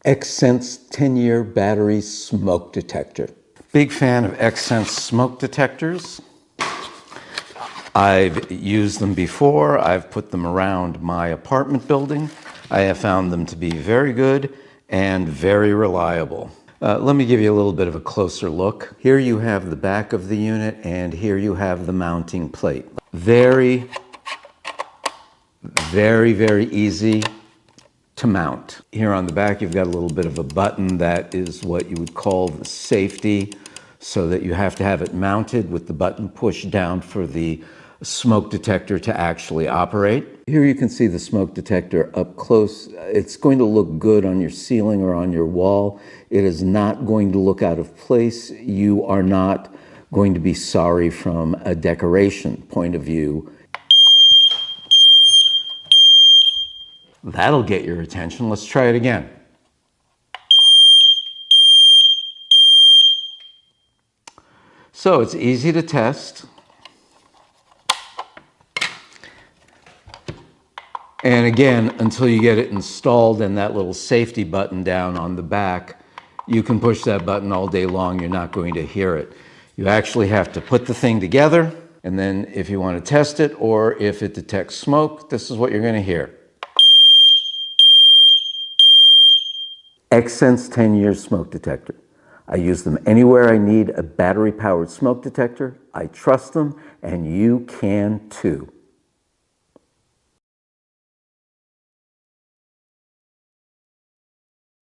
Xsense 10-year battery smoke detector. Big fan of Xsense smoke detectors. I've used them before. I've put them around my apartment building. I have found them to be very good and very reliable. Let me give you a little bit of a closer look. Here you have the back of the unit, and here you have the mounting plate. Very easy to mount. Here on the back, you've got a little bit of a button that is what you would call the safety, so that you have to have it mounted with the button pushed down for the smoke detector to actually operate. Here you can see the smoke detector up close. It's going to look good on your ceiling or on your wall. It is not going to look out of place. You are not going to be sorry from a decoration point of view. That'll get your attention. Let's try it again. So it's easy to test. And again, until you get it installed and that little safety button down on the back, you can push that button all day long. You're not going to hear it. You actually have to put the thing together, and then if you want to test it or if it detects smoke, this is what you're going to hear. Xsense 10-year smoke detector. I use them anywhere I need a battery-powered smoke detector. I trust them, and you can too.